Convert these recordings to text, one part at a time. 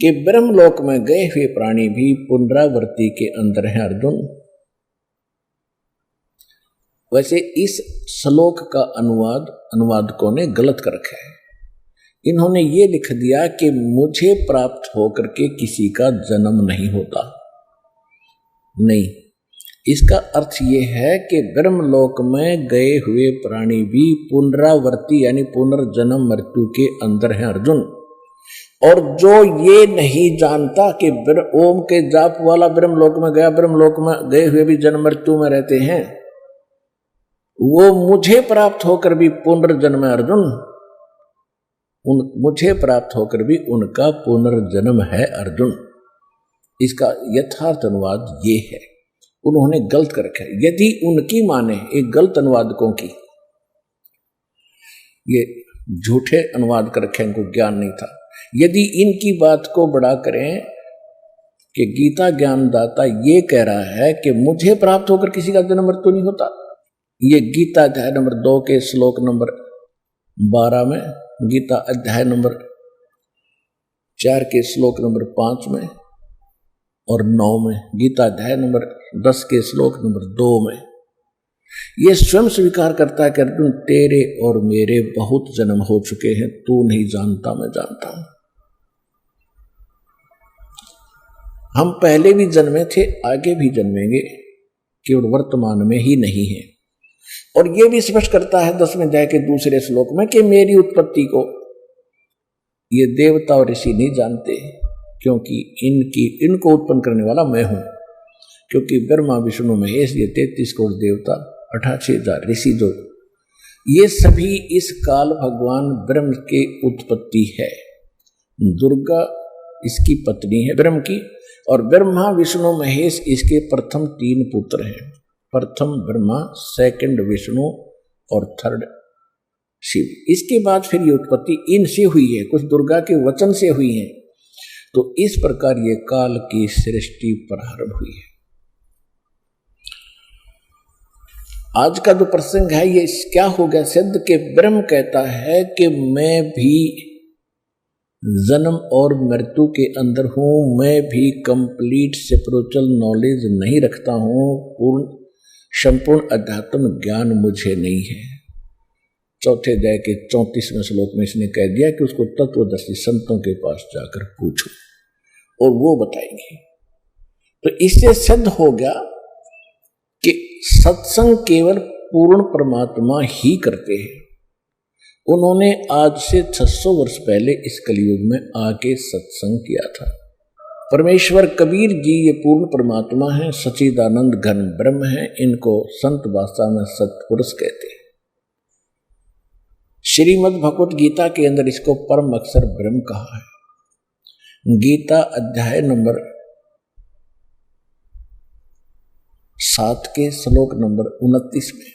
कि ब्रह्मलोक में गए हुए प्राणी भी पुनरावृत्ति के अंदर हैं अर्जुन। वैसे इस श्लोक का अनुवादकों ने गलत कर रखा है। इन्होंने ये लिख दिया कि मुझे प्राप्त होकर के किसी का जन्म नहीं होता। नहीं, इसका अर्थ ये है कि ब्रह्मलोक में गए हुए प्राणी भी पुनरावृत्ति यानी पुनर्जन्म मृत्यु के अंदर हैं अर्जुन। और जो ये नहीं जानता कि ओम के जाप वाला ब्रह्मलोक में गया, ब्रह्मलोक में गए हुए भी जन्म मृत्यु में रहते हैं, वो मुझे प्राप्त होकर भी पुनर्जन्म है अर्जुन। मुझे प्राप्त होकर भी उनका पुनर्जन्म है अर्जुन। इसका यथार्थ अनुवाद ये है। उन्होंने गलत कर रखा है। यदि उनकी माने एक गलत अनुवादकों की, ये झूठे अनुवाद कर रखे, इनको ज्ञान नहीं था। यदि इनकी बात को बड़ा करें कि गीता ज्ञानदाता ये कह रहा है कि मुझे प्राप्त होकर किसी का जन्म मृत्यु नहीं होता, ये गीता अध्याय नंबर 2 के श्लोक नंबर 12 में, गीता अध्याय नंबर 4 के श्लोक नंबर 5 में और 9 में, गीता अध्याय नंबर 10 के श्लोक नंबर 2 में ये स्वयं स्वीकार करता है कि अर्जुन तेरे और मेरे बहुत जन्म हो चुके हैं, तू नहीं जानता, मैं जानता हूं। हम पहले भी जन्मे थे, आगे भी जन्मेंगे, केवल वर्तमान में ही नहीं है। और यह भी स्पष्ट करता है 10वें अध्याय के दूसरे श्लोक में कि मेरी उत्पत्ति को ये देवता और ऋषि नहीं जानते, क्योंकि इनको उत्पन्न करने वाला मैं हूं। क्योंकि ब्रह्मा विष्णु महेश ये 33 करोड़ देवता, 88,000 ऋषि, जो ये सभी इस काल भगवान ब्रह्म की उत्पत्ति है। दुर्गा इसकी पत्नी है ब्रह्म की, और ब्रह्मा विष्णु महेश इसके प्रथम 3 पुत्र हैं। प्रथम ब्रह्मा, सेकंड विष्णु और थर्ड शिव। इसके बाद फिर ये उत्पत्ति इनसे हुई है, कुछ दुर्गा के वचन से हुई है। तो इस प्रकार ये काल की सृष्टि प्रारंभ हुई है। आज का जो प्रसंग है ये क्या हो गया सिद्ध के ब्रह्म कहता है कि मैं भी जन्म और मृत्यु के अंदर हूं, मैं भी कंप्लीट स्पिरिचुअल नॉलेज नहीं रखता हूं, संपूर्ण अध्यात्म ज्ञान मुझे नहीं है। चौथे अध्याय के 34वें श्लोक में इसने कह दिया कि उसको तत्वदर्शी संतों के पास जाकर पूछो और वो बताएंगे। तो इससे सिद्ध हो गया कि सत्संग केवल पूर्ण परमात्मा ही करते हैं। उन्होंने आज से 600 वर्ष पहले इस कलयुग में आके सत्संग किया था। परमेश्वर कबीर जी ये पूर्ण परमात्मा है, सच्चिदानंद घन ब्रह्म है। इनको संत भाषा में सत्पुरुष कहते हैं। श्रीमद् भगवत गीता के अंदर इसको परम अक्षर ब्रह्म कहा है। गीता अध्याय नंबर 7 के श्लोक नंबर 29 में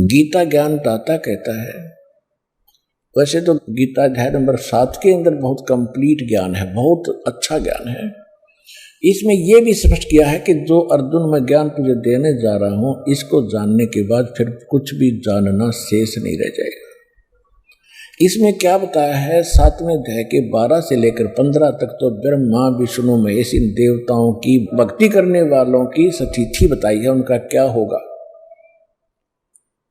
गीता ज्ञान दाता कहता है, वैसे तो गीता अध्याय नंबर 7 के अंदर बहुत कंप्लीट ज्ञान है, बहुत अच्छा ज्ञान है। इसमें यह भी स्पष्ट किया है कि जो अर्जुन मैं ज्ञान तुझे देने जा रहा हूं, इसको जानने के बाद फिर कुछ भी जानना शेष नहीं रह जाएगा। इसमें क्या बताया है, 7वें अध्याय के 12 से लेकर 15 तक तो ब्रह्मा विष्णु महेश इन देवताओं की भक्ति करने वालों की स्थिति बताई है, उनका क्या होगा।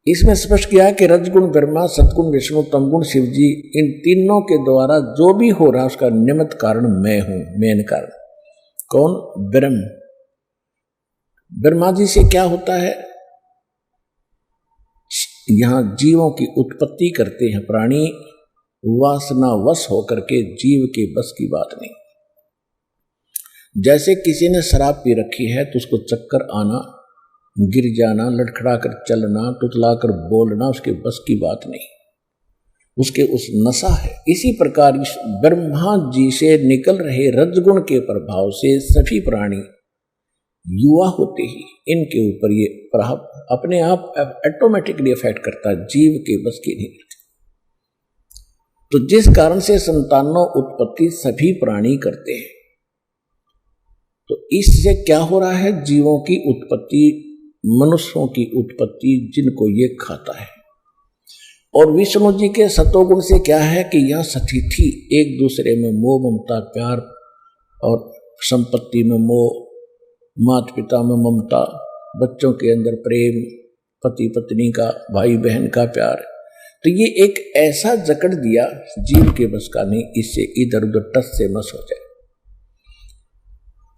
इसमें स्पष्ट किया है कि रजगुण ब्रह्मा, सतगुण विष्णु, तमगुण शिव जी, इन तीनों के द्वारा जो भी हो रहा उसका निमित्त कारण मैं हूं, मेन कारण। कौन? ब्रह्म। ब्रह्मा जी से क्या होता है, यहां जीवों की उत्पत्ति करते हैं प्राणी, वासना वश होकर के, जीव के बस की बात नहीं। जैसे किसी ने शराब पी रखी है तो उसको चक्कर आना, गिर जाना, लड़खड़ा कर चलना, टुटला कर बोलना उसके बस की बात नहीं, उसके उस नशा है। इसी प्रकार इस ब्रह्मा जी से निकल रहे रजगुण के प्रभाव से सभी प्राणी युवा होते ही इनके ऊपर ये प्रभाव अपने आप ऑटोमेटिकली इफेक्ट करता है, जीव के बस की नहीं करती। तो जिस कारण से संतानों उत्पत्ति सभी प्राणी करते हैं, तो इससे क्या हो रहा है, जीवों की उत्पत्ति, मनुष्यों की उत्पत्ति जिनको ये खाता है। और विष्णु जी के सतोगुण से क्या है कि यह सतिथि एक दूसरे में मोह ममता प्यार और संपत्ति में मोह, माता पिता में ममता, बच्चों के अंदर प्रेम, पति पत्नी का, भाई बहन का प्यार, तो ये एक ऐसा जकड़ दिया जीव के बस का नहीं, इससे इधर उधर टस से मस हो जाए।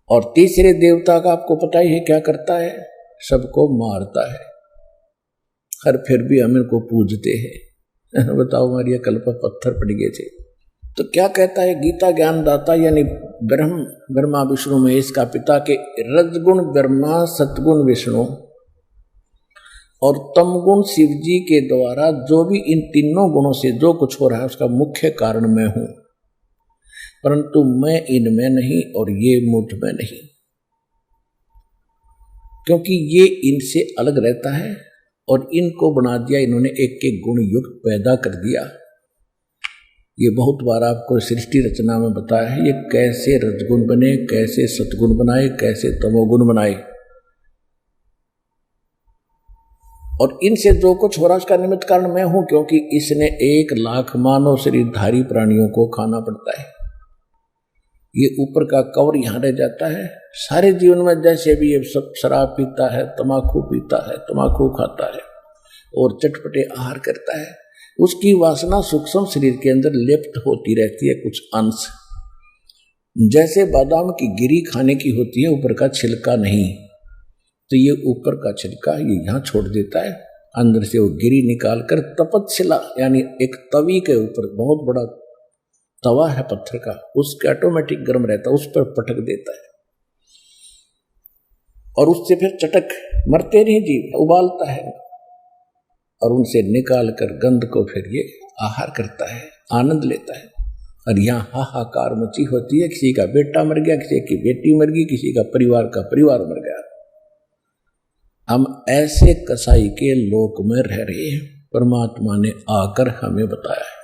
और तीसरे देवता का आपको पता ही है क्या करता है, सबको मारता है, हर फिर भी हम इनको पूजते हैं। बताओ हमारी अकल पर पत्थर पड़ गए थे। तो क्या कहता है गीता ज्ञानदाता यानी ब्रह्मा विष्णु महेश का पिता के रजगुण ब्रह्मा, सतगुण विष्णु और तमगुण शिव जी के द्वारा जो भी इन तीनों गुणों से जो कुछ हो रहा है उसका मुख्य कारण मैं हूं, परंतु मैं इनमें नहीं और ये मुझ में नहीं, क्योंकि ये इनसे अलग रहता है और इनको बना दिया इन्होंने, एक एक गुण युक्त पैदा कर दिया। ये बहुत बार आपको सृष्टि रचना में बताया है, ये कैसे रजगुण बने, कैसे सतगुण बनाए, कैसे तमोगुण बनाए, और इनसे जो कुछ हो रहा उसका निमित्त कारण मैं हूं, क्योंकि इसने 1 लाख मानव शरीरधारी प्राणियों को खाना पड़ता है। ये ऊपर का कवर यहां रह जाता है। सारे जीवन में जैसे भी ये सब शराब पीता है, तम्बाकू पीता है, तम्बाकू खाता है और चटपटे आहार करता है, उसकी वासना सूक्ष्म शरीर के अंदर लिप्त होती रहती है कुछ अंश, जैसे बादाम की गिरी खाने की होती है, ऊपर का छिलका नहीं। तो ये ऊपर का छिलका ये यहाँ छोड़ देता है, अंदर से वो गिरी निकाल कर तपतशिला यानी एक तवी के ऊपर, बहुत बड़ा तवा है पत्थर का, उसके ऑटोमेटिक गर्म रहता है, उस पर पटक देता है और उससे फिर चटक मरते नहीं जीव उबालता है और उनसे निकाल कर गंध को फिर ये आहार करता है, आनंद लेता है। और यहाँ हाहाकार मची होती है, किसी का बेटा मर गया, किसी की बेटी मर गई, किसी का परिवार मर गया। हम ऐसे कसाई के लोक में रह रहे हैं, परमात्मा ने आकर हमें बताया है।